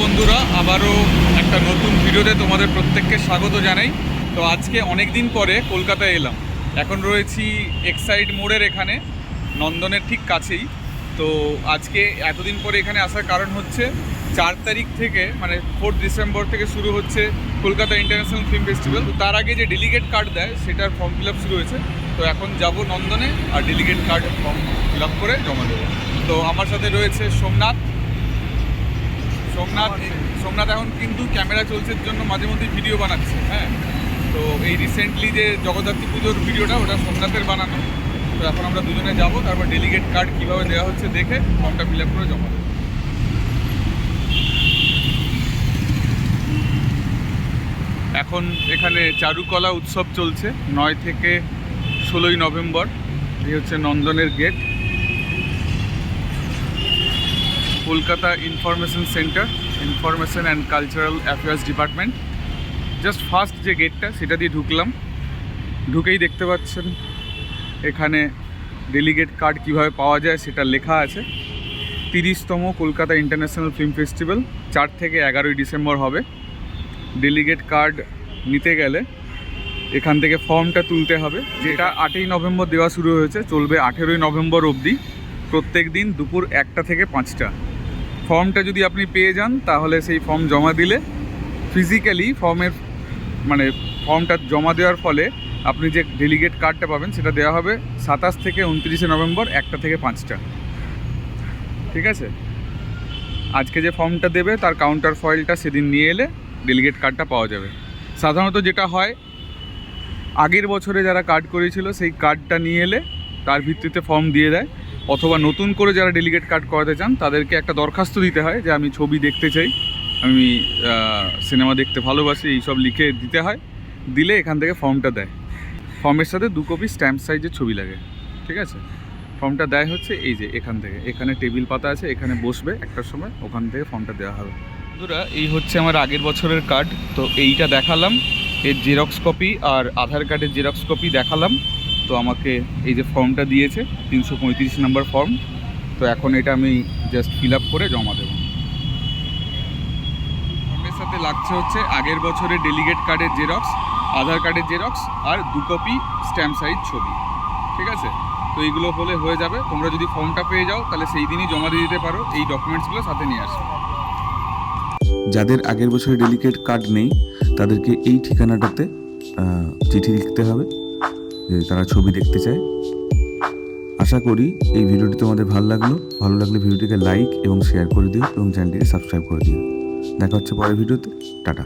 বন্ধুরা, আবারও একটা নতুন ভিডিওতে তোমাদের প্রত্যেককে স্বাগত জানাই। তো আজকে অনেক দিন পরে কলকাতায় এলাম। এখন রয়েছি এক্সাইড মোড়ের এখানে, নন্দনের ঠিক কাছেই। তো আজকে এতদিন পরে এখানে আসার কারণ হচ্ছে 4 তারিখ থেকে মানে 4 ডিসেম্বর থেকে শুরু হচ্ছে কলকাতা ইন্টারন্যাশনাল ফিল্ম ফেস্টিভ্যাল। তো তার আগে যে ডেলিগেট কার্ড দেয় সেটার ফর্ম ফিল আপ শুরু হয়েছে। তো এখন যাব নন্দনে আর delegate card form fill up করে জমা দেবো। তো আমার সাথে রয়েছে সোমনাথ এখন কিন্তু ক্যামেরা চলছে জন্য মাঝে মধ্যে ভিডিও বানাচ্ছে। হ্যাঁ, তো এই রিসেন্টলি যে জগদ্ধাত্রী পুজোর ভিডিওটা ওটা সোমনাথের বানানো। তো এখন আমরা দুজনে যাব, তারপর ডেলিগেট কার্ড কীভাবে দেওয়া হচ্ছে দেখে ফর্মটা ফিল আপ করে জমা দেবো। এখন এখানে চারুকলা উৎসব চলছে 9 থেকে 16ই নভেম্বর। এই হচ্ছে নন্দনের gate, Kolkata information centre, information and cultural affairs department. Just first যে গেটটা সেটা দিয়ে ঢুকলাম। ঢুকেই দেখতে পাচ্ছেন এখানে ডেলিগেট কার্ড কিভাবে পাওয়া যায় সেটা লেখা আছে। 30তম কলকাতা ইন্টারন্যাশনাল ফিল্ম ফেস্টিভ্যাল 4 থেকে 11ই ডিসেম্বর হবে। ডেলিগেট কার্ড নিতে গেলে এখান থেকে ফর্মটা তুলতে হবে, যেটা 8ই নভেম্বর দেওয়া শুরু হয়েছে, চলবে 18ই নভেম্বর অবধি, প্রত্যেক দিন দুপুর 1টা থেকে 5টা। ফর্মটা যদি আপনি পেয়ে যান তাহলে সেই ফর্ম জমা দিলে ফিজিক্যালি ফর্মটা জমা দেওয়ার ফলে আপনি যে ডেলিগেট কার্ডটা পাবেন সেটা দেওয়া হবে 27 থেকে 29শে নভেম্বর 1টা থেকে 5টা। ঠিক আছে, আজকে যে ফর্মটা দেবে তার কাউন্টার ফয়েলটা সেদিন নিয়ে এলে ডেলিগেট কার্ডটা পাওয়া যাবে। সাধারণত যেটা হয়, আগের বছরে যারা কার্ড করেছিল সেই কার্ডটা নিয়ে এলে তার ভিত্তিতে ফর্ম দিয়ে দেয়, অথবা নতুন করে যারা ডেলিগেট কার্ড করাতে চান তাদেরকে একটা দরখাস্ত দিতে হয় যে আমি ছবি দেখতে চাই, আমি সিনেমা দেখতে ভালোবাসি, এইসব লিখে দিতে হয়। দিলে এখান থেকে ফর্মটা দেয়। ফর্মের সাথে 2 কপি স্ট্যাম্প সাইজের ছবি লাগে। ঠিক আছে, ফর্মটা দেয় হচ্ছে এই যে এখান থেকে। এখানে টেবিল পাতা আছে, এখানে বসবে একটার সময়, ওখান থেকে ফর্মটা দেওয়া হবে। বন্ধুরা, এই হচ্ছে আমার আগের বছরের কার্ড। তো এইটা দেখালাম, এর জেরক্স কপি আর আধার কার্ডের জেরক্স কপি দেখালাম। তো আমাকে এই যে ফর্মটা দিয়েছে 335 নম্বর ফর্ম। তো এখন এটা আমি জাস্ট ফিল আপ করে জমা দেবো। ফর্মের সাথে লাগছে হচ্ছে আগের বছরের ডেলিগেট কার্ডের জেরক্স, আধার কার্ডের জেরক্স আর 2 কপি স্ট্যাম্প সাইজ ছবি। ঠিক আছে, তো এইগুলো হলে হয়ে যাবে। তোমরা যদি ফর্মটা পেয়ে যাও তাহলে সেই দিনই জমা দিয়ে দিতে পারো। এই ডকুমেন্টসগুলো সাথে নিয়ে আসো। যাদের আগের বছরের ডেলিগেট কার্ড নেই তাদেরকে এই ঠিকানাটাতে চিঠি লিখতে হবে যে তারা ছবি দেখতে চায়। আশা করি এই ভিডিওটি তোমাদের ভালো লাগলে ভিডিওটিকে লাইক এবং শেয়ার করে দিও এবং চ্যানেলটিকে সাবস্ক্রাইব করে দিও। দেখা হচ্ছে পরের ভিডিওতে। টাটা।